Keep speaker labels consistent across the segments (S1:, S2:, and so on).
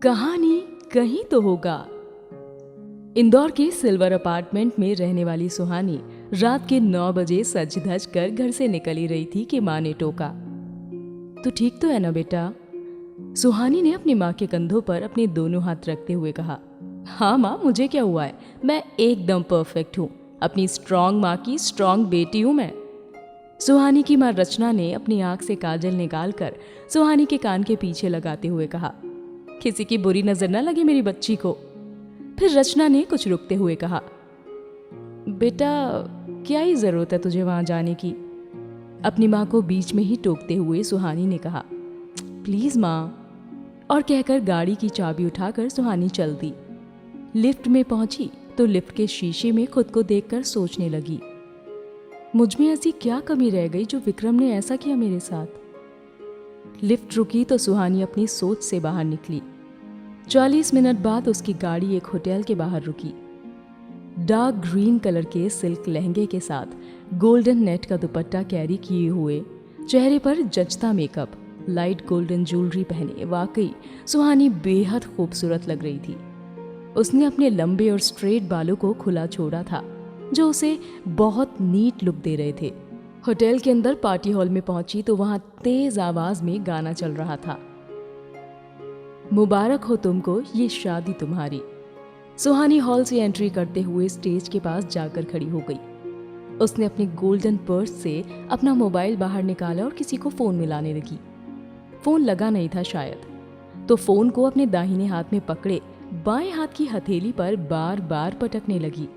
S1: कहानी कहीं तो होगा। इंदौर के सिल्वर अपार्टमेंट में रहने वाली सुहानी रात के 9 बजे सज धज कर घर से निकल ही रही थी कि माँ ने टोका, तो ठीक तो है ना बेटा? सुहानी ने अपनी माँ के कंधों पर अपने दोनों हाथ रखते हुए कहा, हाँ माँ, मुझे क्या हुआ है, मैं एकदम परफेक्ट हूँ। अपनी स्ट्रांग माँ की स्ट्रांग बेटी हूँ मैं। सुहानी की माँ रचना ने अपनी आंख से काजल निकालकर सुहानी के कान के पीछे लगाते हुए कहा, किसी की बुरी नजर न लगे मेरी बच्ची को। फिर रचना ने कुछ रुकते हुए कहा, बेटा क्या ही जरूरत है तुझे वहां जाने की? अपनी माँ को बीच में ही टोकते हुए सुहानी ने कहा, प्लीज माँ। और कहकर गाड़ी की चाबी उठाकर सुहानी चल दी। लिफ्ट में पहुंची तो लिफ्ट के शीशे में खुद को देखकर सोचने लगी, मुझ में ऐसी क्या कमी रह गई जो विक्रम ने ऐसा किया मेरे साथ। लिफ्ट रुकी तो सुहानी अपनी सोच से बाहर निकली। 40 मिनट बाद उसकी गाड़ी एक होटल के बाहर रुकी। डार्क ग्रीन कलर के सिल्क लहंगे के साथ गोल्डन नेट का दुपट्टा कैरी किए हुए, चेहरे पर जचता मेकअप, लाइट गोल्डन ज्वेलरी पहने वाकई सुहानी बेहद खूबसूरत लग रही थी। उसने अपने लंबे और स्ट्रेट बालों को खुला छोड़ा था जो उसे बहुत नीट लुक दे रहे थे। होटल के अंदर पार्टी हॉल में पहुंची तो वहां तेज आवाज में गाना चल रहा था, मुबारक हो तुमको ये शादी तुम्हारी। सुहानी हॉल से एंट्री करते हुए स्टेज के पास जाकर खड़ी हो गई। उसने अपने गोल्डन पर्स से अपना मोबाइल बाहर निकाला और किसी को फोन मिलाने लगी। फोन लगा नहीं था शायद, तो फोन को अपने दाहिने हाथ में पकड़े बाएं हाथ की हथेली पर बार बार पटकने लगी।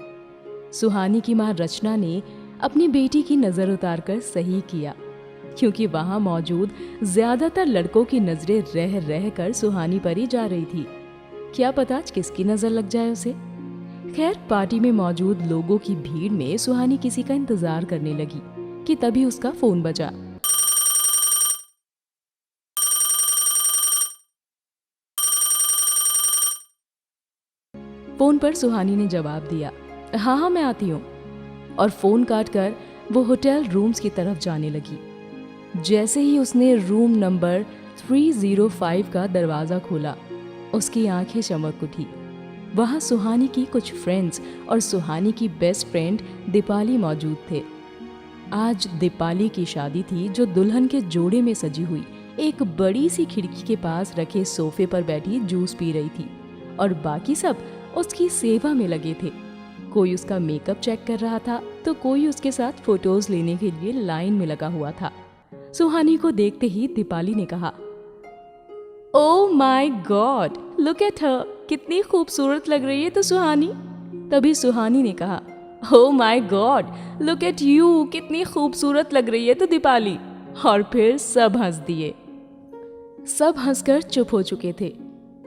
S1: सुहानी की मां रचना ने अपनी बेटी की नजर उतारकर सही किया, क्योंकि वहां मौजूद ज्यादातर लड़कों की नजरें रह रह कर सुहानी पर ही जा रही थी। क्या पता आज किसकी नजर लग जाए उसे। खैर, पार्टी में मौजूद लोगों की भीड़ में सुहानी किसी का इंतजार करने लगी कि तभी उसका फोन बजा। फोन पर सुहानी ने जवाब दिया, हाँ हाँ मैं आती हूँ, और फोन काट कर वो होटल रूम्स की तरफ जाने लगी। जैसे ही उसने रूम नंबर 305 का दरवाजा खोला, उसकी आंखें चमक उठी। वहां सुहानी की कुछ फ्रेंड्स और सुहानी की बेस्ट फ्रेंड दीपाली मौजूद थे। आज दीपाली की शादी थी, जो दुल्हन के जोड़े में सजी हुई एक बड़ी सी खिड़की के पास रखे सोफे पर बैठी जूस पी रही थी, और बाकी सब उसकी सेवा में लगे थे। कोई उसका मेकअप चेक कर रहा था तो कोई उसके साथ फोटोज लेने के लिए लाइन में लगा हुआ था। सुहानी को देखते ही दीपाली ने कहा, oh my God, look at her, कितनी खूबसूरत लग रही है तो सुहानी। तभी सुहानी ने कहा, oh my God, look at you, कितनी खूबसूरत लग रही है तो दीपाली। और फिर सब हंस दिए। सब हंसकर चुप हो चुके थे,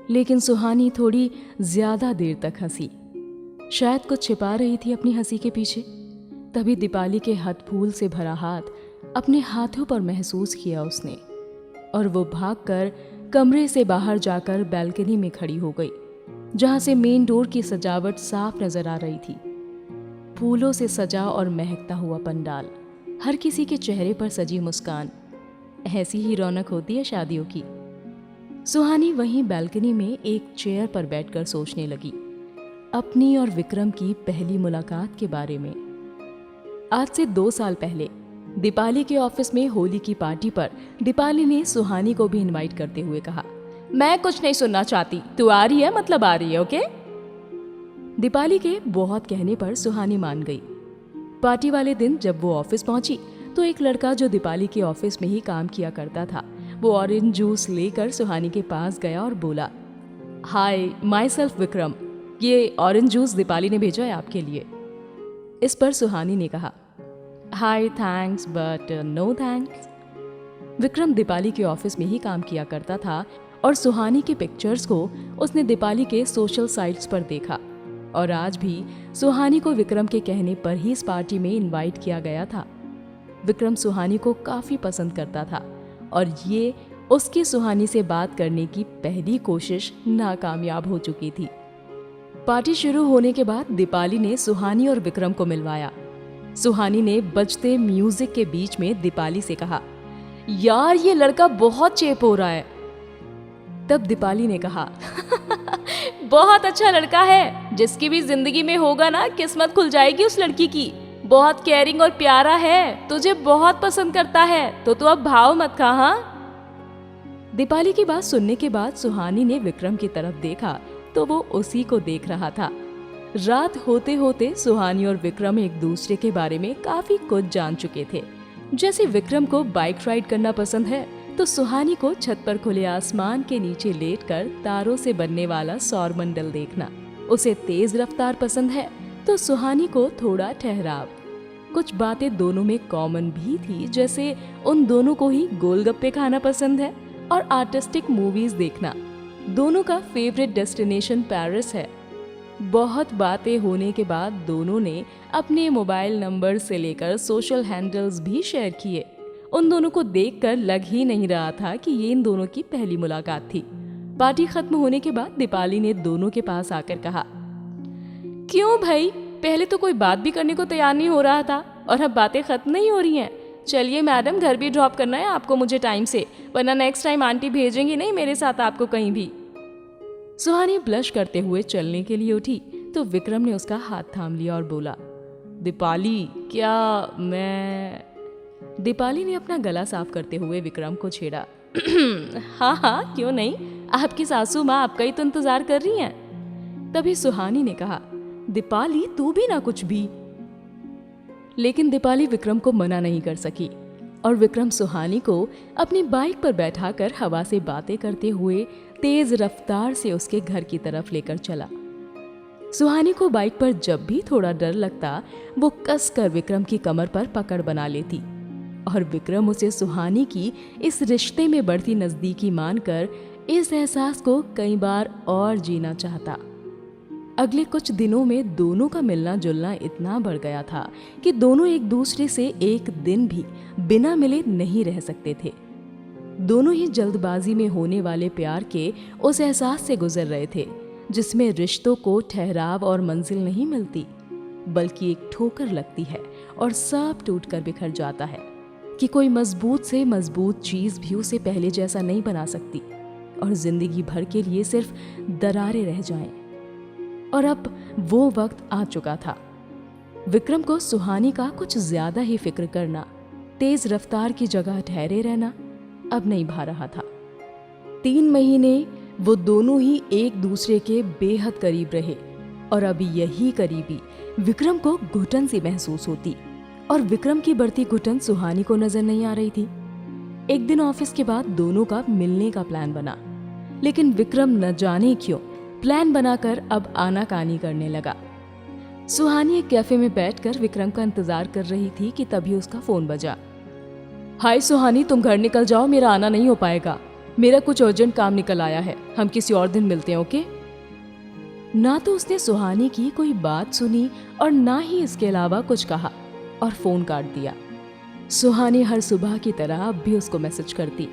S1: लेकिन सुहानी थोड़ी ज्यादा देर तक हंसी। शायद कुछ छिपा रही थी अपनी हंसी के पीछे। तभी दीपाली के हथ फूल से भरा हाथ अपने हाथों पर महसूस किया उसने, और वो भागकर कमरे से बाहर जाकर बैल्कनी में खड़ी हो गई, जहां से मेन डोर की सजावट साफ नजर आ रही थी। फूलों से सजा और महकता हुआ पंडाल, हर किसी के चेहरे पर सजी मुस्कान। ऐसी ही रौनक होती है शादियों की। सुहानी वहीं बैल्कनी में एक चेयर पर बैठकर सोचने लगी अपनी और विक्रम की पहली मुलाकात के बारे में। आज से 2 साल पहले दीपाली के ऑफिस में होली की पार्टी पर दीपाली ने सुहानी को भी इनवाइट करते हुए कहा, मैं कुछ नहीं सुनना चाहती, तू आ रही है मतलब आ रही है, ओके? दीपाली के बहुत कहने पर सुहानी मान गई। पार्टी वाले दिन जब वो ऑफिस पहुंची तो एक लड़का जो दीपाली के ऑफिस में ही काम किया करता था, वो ऑरेंज जूस लेकर सुहानी के पास गया और बोला, हाय, माई सेल्फ विक्रम, ये ऑरेंज जूस दीपाली ने भेजा है आपके लिए। इस पर सुहानी ने कहा, hi thanks but no thanks. Vikram Deepali के ऑफिस में ही काम किया करता था, और सुहानी की पिक्चर्स को उसने दीपाली के सोशल साइट्स पर देखा, और आज भी सुहानी को विक्रम के कहने पर ही इस पार्टी में इनवाइट किया गया था। विक्रम सुहानी को काफी पसंद करता था, और ये उसकी सुहानी से बात करने की पहली कोशिश नाकामयाब हो चुकी थी। पार्टी शुरू होने के बाद दीपाली ने सुहानी और विक्रम को मिलवाया। सुहानी ने बजते म्यूजिक के बीच में दीपाली से कहा, यार ये लड़का बहुत चेप हो रहा है। तब दीपाली ने कहा, बहुत अच्छा लड़का है, जिसकी भी जिंदगी में होगा ना किस्मत खुल जाएगी उस लड़की की। बहुत केयरिंग और प्यारा है, तुझे बहुत पसंद करता है, तो तू अब भाव मत खा। हाँ। दीपाली की बात सुनने के बाद सुहानी ने विक्रम की तरफ देखा तो वो उसी को देख रहा था। रात होते होते सुहानी और विक्रम एक दूसरे के बारे में काफी कुछ जान चुके थे। जैसे विक्रम को बाइक राइड करना पसंद है, तो सुहानी को छत पर खुले आसमान के नीचे लेटकर तारों से बनने वाला सौरमंडल देखना। उसे तेज रफ्तार पसंद है, तो सुहानी को थोड़ा ठहराव। कुछ बातें दोनों में कॉमन भी थी, जैसे उन दोनों को ही गोलगप्पे खाना पसंद है और आर्टिस्टिक मूवीज देखना। दोनों का फेवरेट डेस्टिनेशन पेरिस है। बहुत बातें होने के बाद दोनों ने अपने मोबाइल नंबर से लेकर सोशल हैंडल्स भी शेयर किए। उन दोनों को देखकर लग ही नहीं रहा था कि ये इन दोनों की पहली मुलाकात थी। पार्टी खत्म होने के बाद दीपाली ने दोनों के पास आकर कहा, क्यों भाई, पहले तो कोई बात भी करने को तैयार नहीं हो रहा था और अब बातें खत्म नहीं हो रही हैं। चलिए मैडम, घर भी ड्रॉप करना है आपको मुझे टाइम से, वरना नेक्स्ट टाइम आंटी भेजेंगी नहीं मेरे साथ आपको कहीं भी। सुहानी ब्लश करते हुए चलने के लिए उठी तो विक्रम ने उसका हाथ थाम लिया और बोला, दीपाली, क्या मैं। दीपाली ने अपना गला साफ करते हुए विक्रम को छेड़ा। हाँ हाँ, क्यों नहीं, आपकी सासू माँ आपका ही तो इंतजार कर रही हैं। तभी सुहानी ने कहा, दीपाली तू भी ना कुछ भी। लेकिन दीपाली विक्रम को मना नहीं कर सकी और विक्रम सुहानी को अपनी बाइक पर बैठाकर हवा से बातें करते हुए तेज रफ्तार से उसके घर की तरफ लेकर चला। सुहानी को बाइक पर जब भी थोड़ा डर लगता, वो कसकर विक्रम की कमर पर पकड़ बना लेती और विक्रम उसे सुहानी की इस रिश्ते में बढ़ती नजदीकी मानकर इस एहसास को कई बार और जीना चाहता। अगले कुछ दिनों में दोनों का मिलना जुलना इतना बढ़ गया था कि दोनों एक दूसरे से एक दिन भी बिना मिले नहीं रह सकते थे। दोनों ही जल्दबाजी में होने वाले प्यार के उस एहसास से गुजर रहे थे, जिसमें रिश्तों को ठहराव और मंजिल नहीं मिलती, बल्कि एक ठोकर लगती है और सब टूटकर बिखर जाता है कि कोई मजबूत से मजबूत चीज भी उसे पहले जैसा नहीं बना सकती और जिंदगी भर के लिए सिर्फ दरारें रह जाएं। और अब वो वक्त आ चुका था। विक्रम को सुहानी का कुछ ज्यादा ही फिक्र करना, तेज रफ्तार की जगह ठहरे रहना अब नहीं भा रहा था। 3 महीने वो दोनों ही एक दूसरे के बेहद करीब रहे और अब यही करीबी विक्रम को घुटन सी महसूस होती और विक्रम की बढ़ती घुटन सुहानी को नजर नहीं आ रही थी। एक दिन ऑफिस के बाद दोनों का मिलने का प्लान बना, लेकिन विक्रम न जाने क्यों प्लान बनाकर अब आनाकानी करने लगा। सुहानी एक कैफे में बैठकर विक्रम का इंतजार कर रही थी कि तभी उसका फोन बजा। हाय सुहानी, तुम घर निकल जाओ, मेरा आना नहीं हो पाएगा, मेरा कुछ अर्जेंट काम निकल आया है, हम किसी और दिन मिलते हैं, ओके? ना तो उसने सुहानी की कोई बात सुनी और ना ही इसके अलावा कुछ कहा और फोन काट दिया। सुहानी हर सुबह की तरह अब भी उसको मैसेज करती,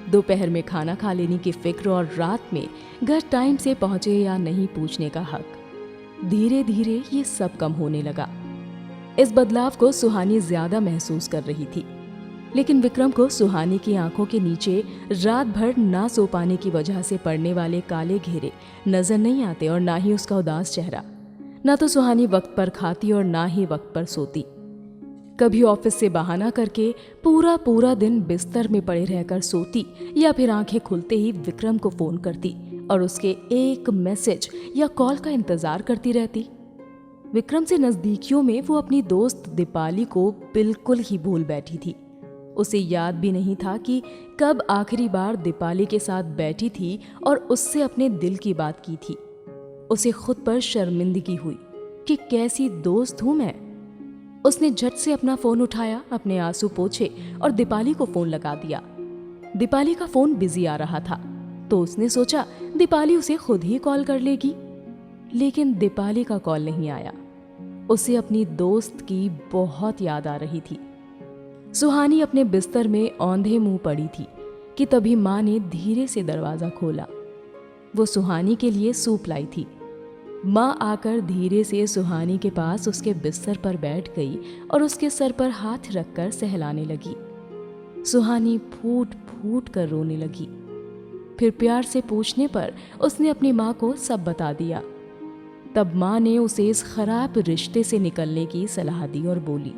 S1: दोपहर में खाना खा लेने की फिक्र और रात में घर टाइम से पहुंचे या नहीं पूछने का हक। धीरे धीरे ये सब कम होने लगा। इस बदलाव को सुहानी ज्यादा महसूस कर रही थी, लेकिन विक्रम को सुहानी की आंखों के नीचे रात भर ना सो पाने की वजह से पड़ने वाले काले घेरे नजर नहीं आते और ना ही उसका उदास चेहरा। ना तो सुहानी वक्त पर खाती और ना ही वक्त पर सोती। कभी ऑफिस से बहाना करके पूरा पूरा दिन बिस्तर में पड़े रहकर सोती या फिर आंखें खुलते ही विक्रम को फोन करती और उसके एक मैसेज या कॉल का इंतजार करती रहती। विक्रम से नजदीकियों में वो अपनी दोस्त दीपाली को बिल्कुल ही भूल बैठी थी। उसे याद भी नहीं था कि कब आखिरी बार दीपाली के साथ बैठी थी और उससे अपने दिल की बात की थी। उसे खुद पर शर्मिंदगी हुई कि कैसी दोस्त हूं मैं। उसने झट से अपना फोन उठाया, अपने आंसू पोंछे और दीपाली को फोन लगा दिया। दीपाली का फोन बिजी आ रहा था, तो उसने सोचा दीपाली उसे खुद ही कॉल कर लेगी, लेकिन दीपाली का कॉल नहीं आया। उसे अपनी दोस्त की बहुत याद आ रही थी। सुहानी अपने बिस्तर में औंधे मुंह पड़ी थी कि तभी माँ ने धीरे से दरवाजा खोला। वो सुहानी के लिए सूप लाई थी। माँ आकर धीरे से सुहानी के पास उसके बिस्तर पर बैठ गई और उसके सर पर हाथ रखकर सहलाने लगी। सुहानी फूट फूट कर रोने लगी। फिर प्यार से पूछने पर उसने अपनी माँ को सब बता दिया। तब माँ ने उसे इस खराब रिश्ते से निकलने की सलाह दी और बोली,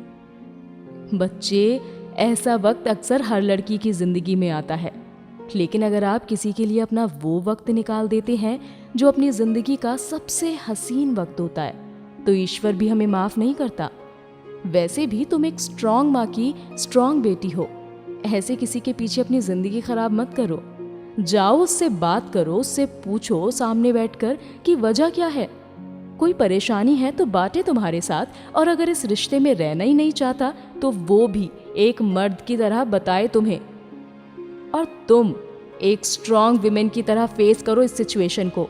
S1: बच्चे, ऐसा वक्त अक्सर हर लड़की की जिंदगी में आता है, लेकिन अगर आप किसी के लिए अपना वो वक्त निकाल देते हैं जो अपनी जिंदगी का सबसे हसीन वक्त होता है, तो ईश्वर भी हमें माफ नहीं करता। वैसे भी तुम एक स्ट्रांग माँ की स्ट्रांग बेटी हो। ऐसे किसी के पीछे अपनी जिंदगी खराब मत करो। जाओ, उससे बात करो, उससे पूछो सामने बैठकर कि वजह क्या है। कोई परेशानी है तो बांटे तुम्हारे साथ, और अगर इस रिश्ते में रहना ही नहीं चाहता तो वो भी एक मर्द की तरह बताए तुम्हें। और तुम एक स्ट्रांग विमेन की तरह फेस करो इस सिचुएशन को।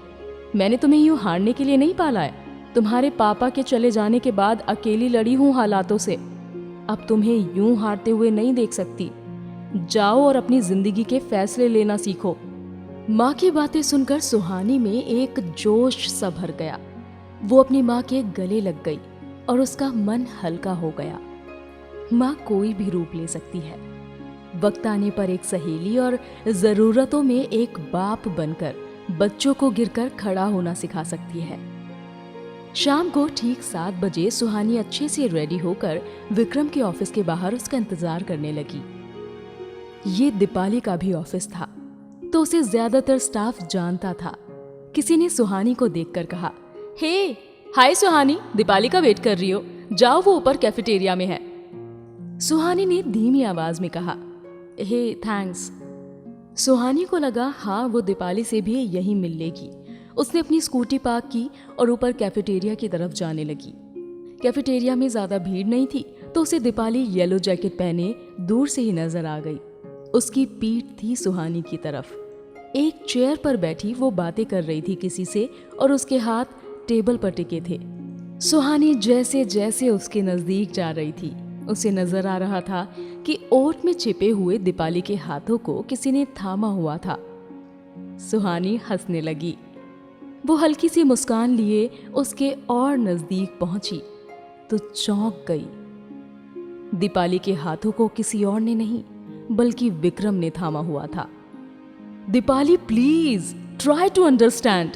S1: मैंने तुम्हें यूं हारने के लिए नहीं पाला है। तुम्हारे पापा के चले जाने के बाद अकेली लड़ी हूं हालातों से। अब तुम्हें यूं हारते हुए नहीं देख सकती। जाओ और अपनी जिंदगी के फैसले लेना सीखो। माँ की बातें सुनकर सुहानी में एक जोश सा भर गया। वो अपनी माँ के गले लग गई और उसका मन हल्का हो गया। माँ कोई भी रूप ले सकती है। वक्त आने पर एक सहेली और जरूरतों में एक बाप बनकर बच्चों को गिरकर खड़ा होना सिखा सकती है। शाम को ठीक 7 बजे सुहानी अच्छे से रेडी होकर विक्रम के ऑफिस के बाहर उसका इंतजार करने लगी। ये दीपाली का भी ऑफिस था, तो उसे ज्यादातर स्टाफ जानता था। किसी ने सुहानी को देखकर कहा, हे, हाय सुहानी, दीपाली का वेट कर रही हो? जाओ, वो ऊपर कैफेटेरिया में है। सुहानी ने धीमी आवाज में कहा, हे थैंक्स। सुहानी को लगा हाँ, वो दीपाली से भी यहीं मिल लेगी। उसने अपनी स्कूटी पार्क की और ऊपर कैफेटेरिया की तरफ जाने लगी। कैफेटेरिया में ज्यादा भीड़ नहीं थी, तो उसे दीपाली येलो जैकेट पहने दूर से ही नजर आ गई। उसकी पीठ थी सुहानी की तरफ। एक चेयर पर बैठी वो बातें कर रही थी किसी से, और उसके हाथ टेबल पर टिके थे। सुहानी जैसे जैसे उसके नजदीक जा रही थी, उसे नजर आ रहा था कि ओट में छिपे हुए दीपाली के हाथों को किसी ने थामा हुआ था। सुहानी हंसने लगी। वो हल्की सी मुस्कान लिए उसके और नजदीक पहुंची तो चौंक गई। दीपाली के हाथों को किसी और ने नहीं बल्कि विक्रम ने थामा हुआ था। Deepali, please try to understand,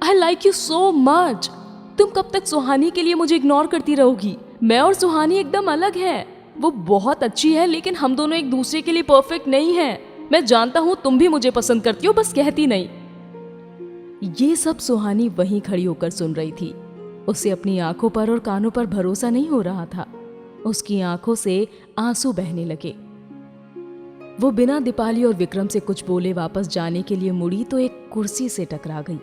S1: I like you so much. तुम कब तक सुहानी के लिए मुझे इग्नोर करती रहोगी? मैं और सुहानी एकदम अलग हैं। वो बहुत अच्छी है, लेकिन हम दोनों एक दूसरे के लिए परफेक्ट नहीं हैं। मैं जानता हूँ तुम भी मुझे पसंद करती हो, बस कहती नहीं। ये सब सुहानी वहीं खड़ी होकर सुन रही थी। उसे अपनी आंखों पर और कानों पर भरोसा नहीं हो रहा था। उसकी आंखों से आंसू बहने लगे। वो बिना दीपाली और विक्रम से कुछ बोले वापस जाने के लिए मुड़ी तो एक कुर्सी से टकरा गई।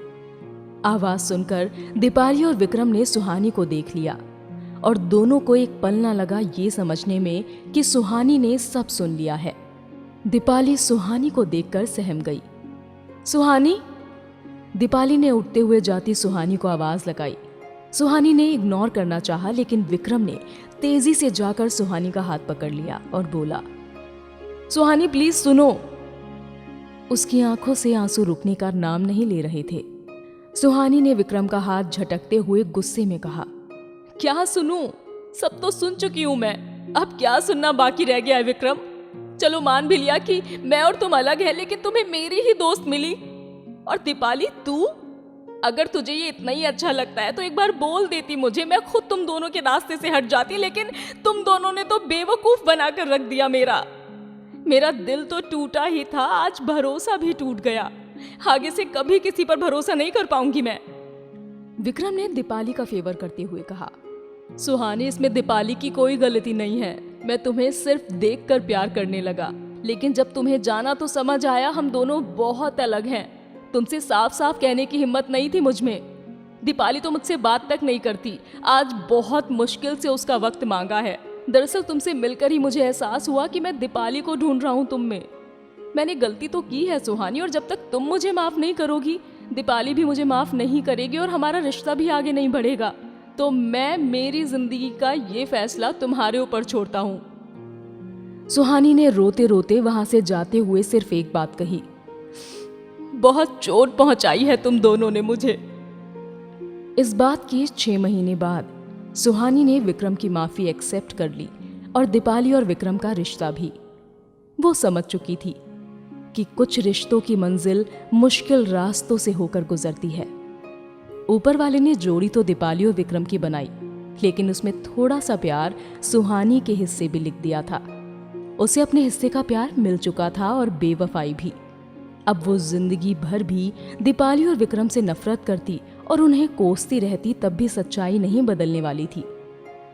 S1: आवाज सुनकर दीपाली और विक्रम ने सुहानी को देख लिया, और दोनों को एक पल न लगा ये समझने में कि सुहानी ने सब सुन लिया है। दीपाली सुहानी को देखकर सहम गई। सुहानी! दीपाली ने उठते हुए जाती सुहानी को आवाज लगाई। सुहानी ने इग्नोर करना चाहा, लेकिन विक्रम ने तेजी से जाकर सुहानी का हाथ पकड़ लिया और बोला, सुहानी प्लीज सुनो। उसकी आंखों से आंसू रुकने का नाम नहीं ले रहे थे। सुहानी ने विक्रम का हाथ झटकते हुए गुस्से में कहा, क्या सुनूं? सब तो सुन चुकी हूं मैं। अब क्या सुनना बाकी रह गया है विक्रम? चलो मान भी लिया कि मैं और तुम अलग हैं, लेकिन तुम्हें मेरी ही दोस्त मिली। और दीपाली, तू, अगर तुझे ये इतना ही अच्छा लगता है तो एक बार बोल देती मुझे, मैं खुद तुम दोनों के रास्ते से हट जाती। लेकिन तुम दोनों ने तो बेवकूफ बनाकर रख दिया। मेरा दिल तो टूटा ही था, आज भरोसा भी टूट गया। आगे से कभी किसी पर भरोसा नहीं कर पाऊंगी मैं। विक्रम ने दीपाली का फेवर करते हुए कहा, सुहानी, इसमें दीपाली की कोई गलती नहीं है। मैं तुम्हें सिर्फ देखकर प्यार करने लगा, लेकिन जब तुम्हें जाना तो समझ आया हम दोनों बहुत अलग हैं। तुमसे साफ साफ कहने की हिम्मत नहीं थी मुझ में। दीपाली तो मुझसे बात तक नहीं करती। आज बहुत मुश्किल से उसका वक्त मांगा है। दरअसल तुमसे मिलकर ही मुझे एहसास हुआ कि मैं दीपाली को ढूंढ रहा हूँ तुम में। मैंने गलती तो की है सुहानी, और जब तक तुम मुझे माफ नहीं करोगी, दीपाली भी मुझे माफ नहीं करेगी और हमारा रिश्ता भी आगे नहीं बढ़ेगा। तो मैं मेरी जिंदगी का ये फैसला तुम्हारे ऊपर छोड़ता हूँ। सुहानी ने रोते रोते वहां से जाते हुए सिर्फ एक बात कही, बहुत चोट पहुंचाई है तुम दोनों ने मुझे। इस बात के 6 महीने बाद सुहानी ने विक्रम की माफी एक्सेप्ट कर ली और दीपाली और विक्रम का रिश्ता भी। वो समझ चुकी थी कि कुछ रिश्तों की मंजिल मुश्किल रास्तों से होकर गुजरती है। ऊपर वाले ने जोड़ी तो दीपाली और विक्रम की बनाई, लेकिन उसमें थोड़ा सा प्यार सुहानी के हिस्से भी लिख दिया था। उसे अपने हिस्से का प्यार मिल चुका था और बेवफाई भी। अब वो जिंदगी भर भी दीपाली और विक्रम से नफरत करती और उन्हें कोसती रहती, तब भी सच्चाई नहीं बदलने वाली थी।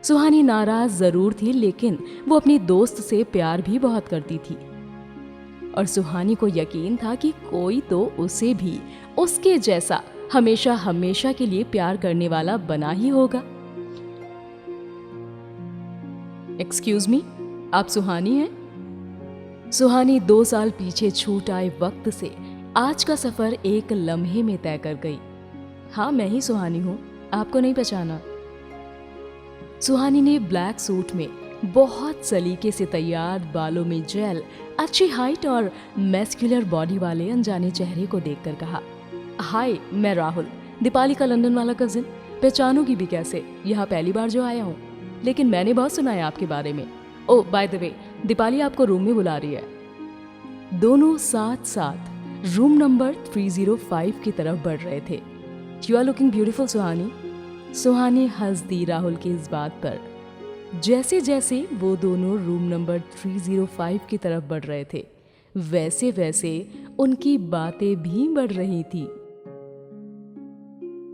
S1: सुहानी नाराज जरूर थी, लेकिन वो अपनी दोस्त से प्यार भी बहुत करती थी और सुहानी को यकीन था कि कोई तो उसे भी उसके जैसा हमेशा हमेशा के लिए प्यार करने वाला बना ही होगा। एक्सक्यूज मी, आप सुहानी हैं? सुहानी 2 साल पीछे छूट आए वक्त से आज का सफर एक लम्हे में तय कर गई। हाँ, मैं ही सुहानी हूँ, आपको नहीं पहचाना? सुहानी ने ब्लैक सूट में बहुत सलीके से तैयार, बालों में जेल, अच्छी हाइट और मैस्कुलर बॉडी वाले अनजाने चेहरे को देखकर कहा, हाय, मैं राहुल, दीपाली का लंदन वाला कजिन। पहचानूंगी भी कैसे, यहाँ पहली बार जो आया हूँ, लेकिन मैंने बहुत सुना है आपके बारे में। ओह, बाय द वे, दीपाली आपको रूम में बुला रही है। दोनों साथ साथ रूम नंबर 305 की तरफ बढ़ रहे थे। यू आर लुकिंग ब्यूटीफुल सुहानी। सुहानी हंस दी राहुल की इस बात पर। जैसे जैसे वो दोनों रूम नंबर 305 की तरफ बढ़ रहे थे, वैसे वैसे उनकी बातें भी बढ़ रही थी।